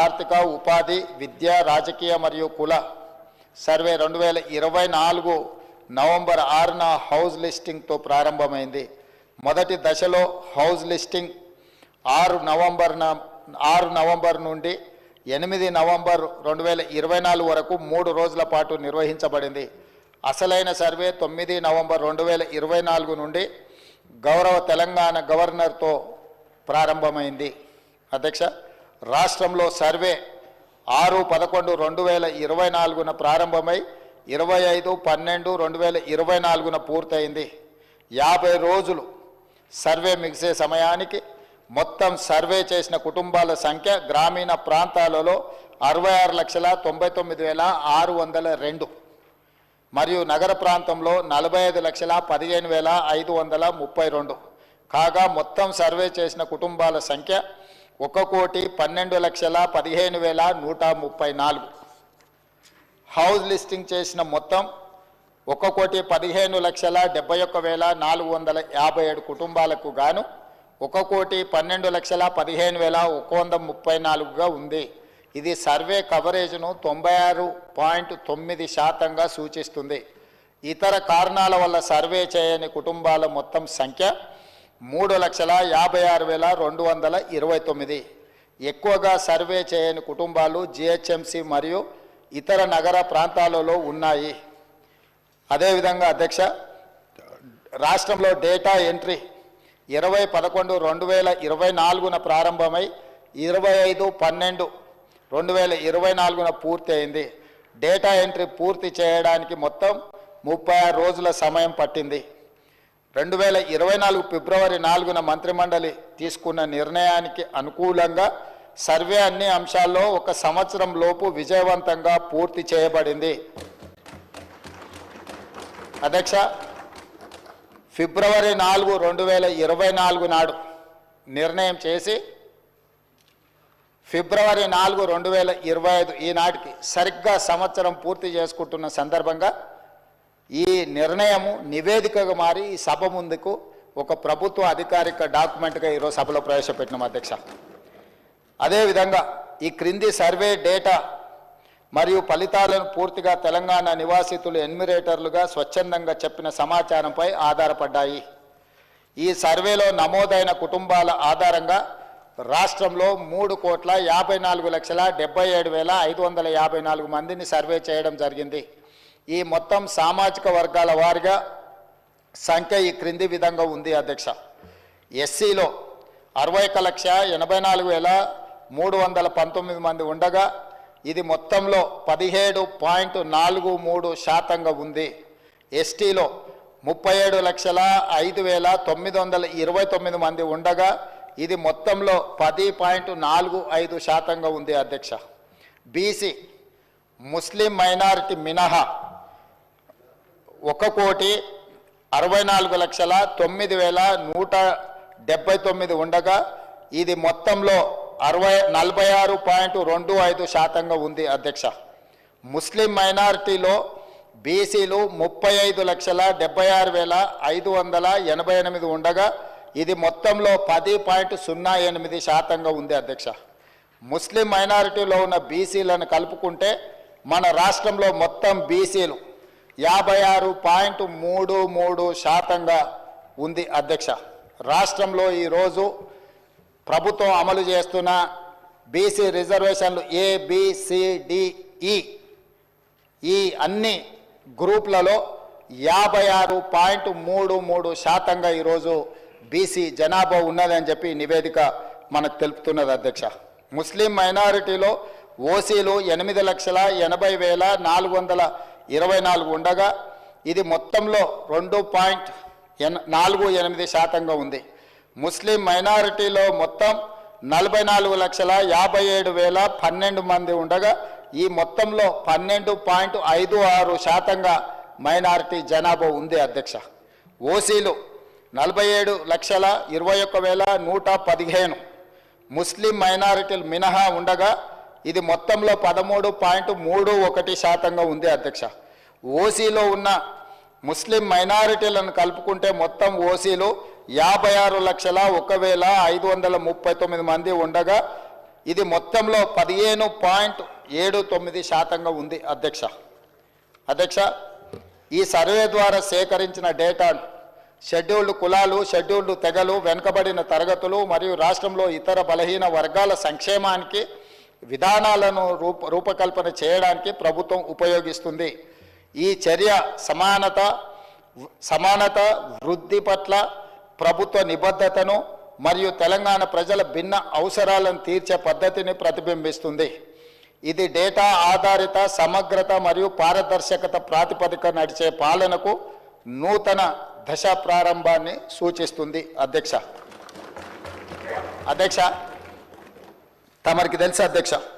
ఆర్థిక ఉపాధి విద్య రాజకీయ మరియు కుల సర్వే 2024 నవంబర్ 6న హౌస్ లిస్టింగ్తో ప్రారంభమైంది. మొదటి దశలో హౌస్ లిస్టింగ్ 6 నవంబర్ నుండి 8 నవంబర్ 2024 వరకు 3 రోజుల పాటు నిర్వహించబడింది. అసలైన సర్వే 9 నవంబర్ 2024 నుండి గౌరవ తెలంగాణ గవర్నర్తో ప్రారంభమైంది. అధ్యక్ష, రాష్ట్రంలో సర్వే 6/11/2024న ప్రారంభమై 25/12/2024న పూర్తయింది. 50 రోజులు సర్వే ముగిసే సమయానికి మొత్తం సర్వే చేసిన కుటుంబాల సంఖ్య గ్రామీణ ప్రాంతాలలో 66,99,602 మరియు నగర ప్రాంతంలో 45,15,532 కాగా మొత్తం సర్వే చేసిన కుటుంబాల సంఖ్య 1,12,15,134. హౌస్ లిస్టింగ్ చేసిన మొత్తం 1,15,71,457 కుటుంబాలకు గాను 1,12,15,134గా ఉంది. ఇది సర్వే కవరేజ్ను 96.9% సూచిస్తుంది. ఇతర కారణాల వల్ల సర్వే చేయని కుటుంబాల మొత్తం సంఖ్య 3,56,229. ఎక్కువగా సర్వే చేయని కుటుంబాలు జిహెచ్ఎంసి మరియు ఇతర నగర ప్రాంతాలలో ఉన్నాయి. అదేవిధంగా అధ్యక్ష, రాష్ట్రంలో డేటా ఎంట్రీ 20/11/2024న ప్రారంభమై 25/12/2024న పూర్తి అయింది. డేటా ఎంట్రీ పూర్తి చేయడానికి మొత్తం 36 రోజుల సమయం పట్టింది. 2024 ఫిబ్రవరి 4న మంత్రిమండలి తీసుకున్న నిర్ణయానికి అనుకూలంగా సర్వే అన్ని అంశాల్లో 1 సంవత్సరం లోపు విజయవంతంగా పూర్తి చేయబడింది. అధ్యక్ష, ఫిబ్రవరి 4, 2024 నాడు నిర్ణయం చేసి ఫిబ్రవరి 4, 2025 ఈనాటికి సరిగ్గా సంవత్సరం పూర్తి చేసుకుంటున్న సందర్భంగా ఈ నిర్ణయము నివేదికగా మారి ఈ సభ ముందుకు ఒక ప్రభుత్వ అధికారిక డాక్యుమెంట్గా ఈరోజు సభలో ప్రవేశపెట్టినాం. అధ్యక్ష, అదేవిధంగా ఈ క్రింది సర్వే డేటా మరియు ఫలితాలను పూర్తిగా తెలంగాణ నివాసితులు ఎన్యూమరేటర్లుగా స్వచ్ఛందంగా చెప్పిన సమాచారంపై ఆధారపడ్డాయి. ఈ సర్వేలో నమోదైన కుటుంబాల ఆధారంగా రాష్ట్రంలో 3,54,77,554 మందిని సర్వే చేయడం జరిగింది. ఈ మొత్తం సామాజిక వర్గాల వారిగా సంఖ్య ఈ క్రింది విధంగా ఉంది. అధ్యక్ష, ఎస్సీలో 61,84,319 మంది ఉండగా ఇది మొత్తంలో 17.43% ఉంది. ఎస్టీలో 37,05,929 మంది ఉండగా ఇది మొత్తంలో 10.45% ఉంది. అధ్యక్ష, బీసీ ముస్లిం మైనారిటీ మినహా 1,64,09,179 ఉండగా ఇది మొత్తంలో 46.25% ఉంది. అధ్యక్ష, ముస్లిం మైనారిటీలో బీసీలు 35,76,588 ఉండగా ఇది మొత్తంలో 10.08% ఉంది. అధ్యక్ష, ముస్లిం మైనారిటీలో ఉన్న బీసీలను కలుపుకుంటే మన రాష్ట్రంలో మొత్తం బీసీలు 56.33% ఉంది. అధ్యక్ష, రాష్ట్రంలో ఈరోజు ప్రభుత్వం అమలు చేస్తున్న బీసీ రిజర్వేషన్లు ABCDE ఈ అన్ని గ్రూపులలో 56.33% ఈరోజు బీసీ జనాభా ఉన్నదని చెప్పి నివేదిక మనకు తెలుపుతున్నది. అధ్యక్ష, ముస్లిం మైనారిటీలో ఓసీలు 8,80,424 ఉండగా ఇది మొత్తంలో 2.48% ఉంది. ముస్లిం మైనారిటీలో మొత్తం 44,57,012 మంది ఉండగా ఈ మొత్తంలో 12.56% మైనారిటీ జనాభా ఉంది. అధ్యక్ష, ఓసీలు 47,21,115 ముస్లిం మైనారిటీలు మినహా ఉండగా ఇది మొత్తంలో 13.31% ఉంది. అధ్యక్ష, ఓసీలో ఉన్న ముస్లిం మైనారిటీలను కలుపుకుంటే మొత్తం ఓసీలు 56,01,539 మంది ఉండగా ఇది మొత్తంలో 15.79% ఉంది అధ్యక్ష. ఈ సర్వే ద్వారా సేకరించిన డేటాను షెడ్యూల్డ్ కులాలు, షెడ్యూల్డ్ తెగలు, వెనుకబడిన తరగతులు మరియు రాష్ట్రంలో ఇతర బలహీన వర్గాల సంక్షేమానికి విధానాలను రూపకల్పన చేయడానికి ప్రభుత్వం ఉపయోగిస్తుంది. ఈ చర్య సమానత వృద్ధి పట్ల ప్రభుత్వ నిబద్ధతను మరియు తెలంగాణ ప్రజల భిన్న అవసరాలను తీర్చే పద్ధతిని ప్రతిబింబిస్తుంది. ఇది డేటా ఆధారిత సమగ్రత మరియు పారదర్శకత ప్రాతిపదిక నడిచే పాలనకు నూతన దశ ప్రారంభాన్ని సూచిస్తుంది. అధ్యక్ష తమరికి తెలుసు అధ్యక్ష,